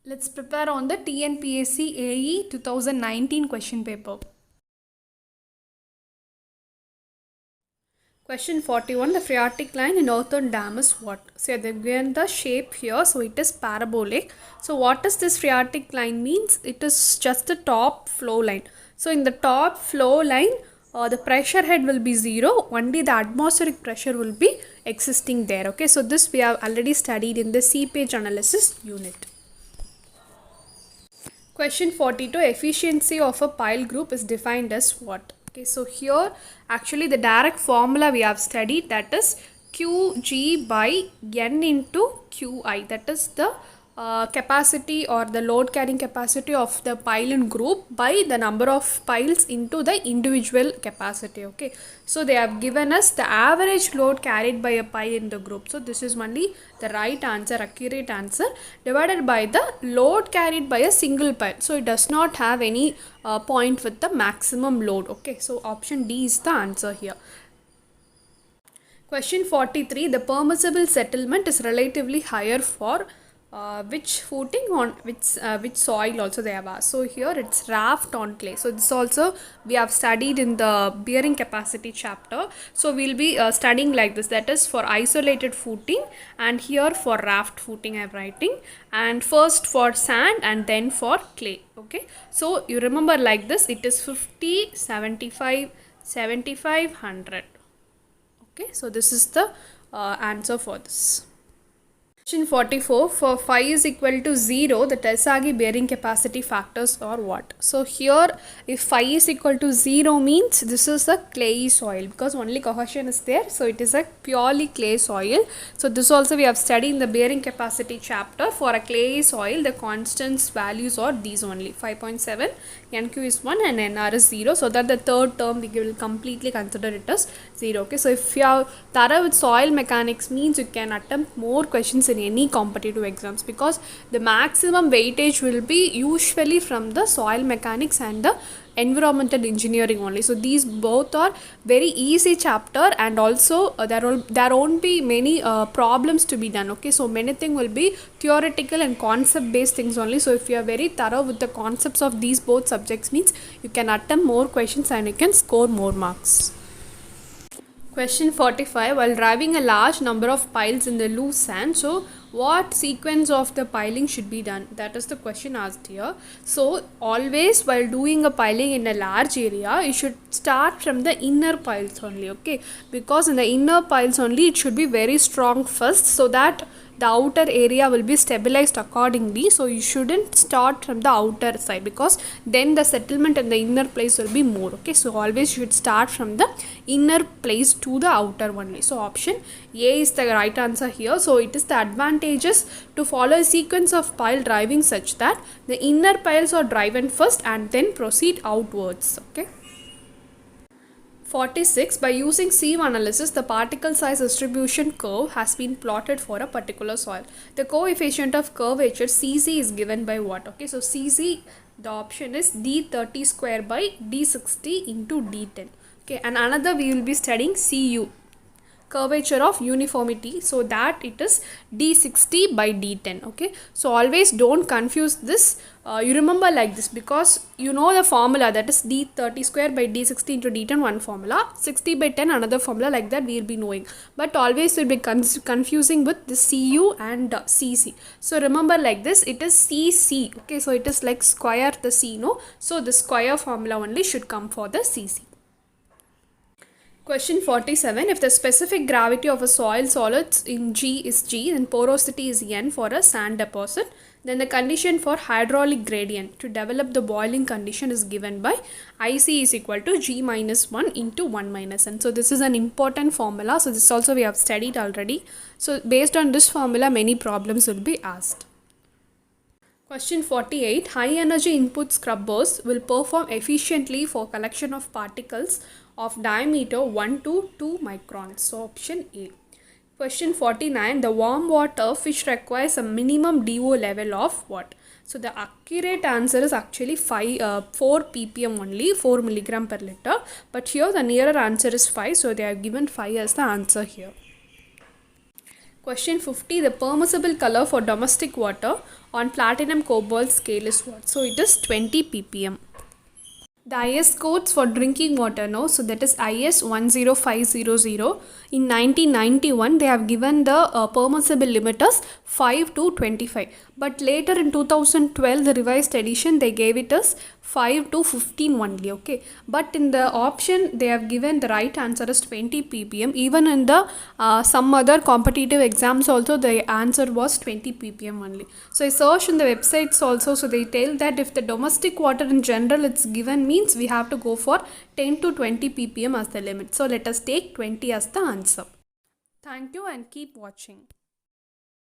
Let's prepare on the TNPSC AE 2019 question paper. Question 41. The phreatic line in earthen dam is what? So they've given the shape here, so it is parabolic. So what does this phreatic line means? It is just the top flow line. So in the top flow line, the pressure head will be 0, only the atmospheric pressure will be existing there. Okay, so this we have already studied in the seepage analysis unit. Question 42. Efficiency of a pile group is defined as what? Okay, so here actually the direct formula we have studied, that is Qg by N into Qi, that is the capacity or the load carrying capacity of the pile group by the number of piles into the individual capacity. Okay, so they have given us the average load carried by a pile in the group. So this is only the right answer, accurate answer, divided by the load carried by a single pile. So it does not have any point with the maximum load. Okay, so option D is the answer here. Question 43. The permissible settlement is relatively higher for which footing on which soil also they have asked. So here it's raft on clay. So this also we have studied in the bearing capacity chapter. So we'll be studying like this, that is for isolated footing, and here for raft footing I am writing, and first for sand and then for clay. Okay, so you remember like this, it is 50, 75, 75, 100. Okay, so this is the answer for this. Question 44. For phi is equal to 0, the Tersaghi bearing capacity factors are what? So here if phi is equal to 0 means this is a clayey soil, because only cohesion is there, so it is a purely clay soil. So this also we have studied in the bearing capacity chapter. For a clayey soil, the constants values are these only, 5.7, NQ is 1 and NR is 0, so that the third term we will completely consider it as 0. Okay, so if you are thorough with soil mechanics means you can attempt more questions in any competitive exams, because the maximum weightage will be usually from the soil mechanics and the environmental engineering only. So these both are very easy chapter, and also there won't be many problems to be done. Okay, so many things will be theoretical and concept based things only. So if you are very thorough with the concepts of these both subjects means you can attempt more questions and you can score more marks. Question 45. While driving a large number of piles in the loose sand, so what sequence of the piling should be done? That is the question asked here. So always while doing a piling in a large area, you should start from the inner piles only. Okay, because in the inner piles only it should be very strong first, so that the outer area will be stabilized accordingly. So you shouldn't start from the outer side, because then the settlement in the inner place will be more. Okay, so always you should start from the inner place to the outer only. So option A is the right answer here. So it is the advantages to follow a sequence of pile driving such that the inner piles are driven first and then proceed outwards. Okay. 46. By using sieve analysis, the particle size distribution curve has been plotted for a particular soil. The coefficient of curvature Cc is given by what? Okay, so Cc, the option is D30 square by D60 into D10. Okay, and another we will be studying Cu, curvature of uniformity, so that it is D60 by D10. Okay, so always don't confuse this. You remember like this, because you know the formula, that is D30 square by D60 into D10 one formula, 60 by 10 another formula, like that we will be knowing, but always will be confusing with the Cu and Cc. So remember like this, it is Cc. Okay, so it is like square the C, no, so the square formula only should come for the Cc. Question 47. If the specific gravity of a soil solid in G is G, then porosity is N for a sand deposit, then the condition for hydraulic gradient to develop the boiling condition is given by IC is equal to G minus 1 into 1 minus N. So this is an important formula. So this also we have studied already. So based on this formula, many problems will be asked. Question 48. High energy input scrubbers will perform efficiently for collection of particles of diameter 1 to 2 microns. So option A. Question 49. The warm water fish requires a minimum DO level of what? So the accurate answer is actually 4 ppm only, 4 milligram per liter. But here the nearer answer is 5. So they have given 5 as the answer here. Question 50. The permissible color for domestic water on platinum cobalt scale is what? So it is 20 ppm. The IS codes for drinking water now, so that is IS 10500. In 1991, they have given the permissible limit as 5 to 25. But later in 2012, the revised edition, they gave it as 5 to 15 only. Okay. But in the option, they have given the right answer as 20 ppm. Even in the some other competitive exams also, the answer was 20 ppm only. So I searched in the websites also, so they tell that if the domestic water in general it's given means we have to go for 10 to 20 ppm as the limit. So let us take 20 as the answer. Thank you and keep watching.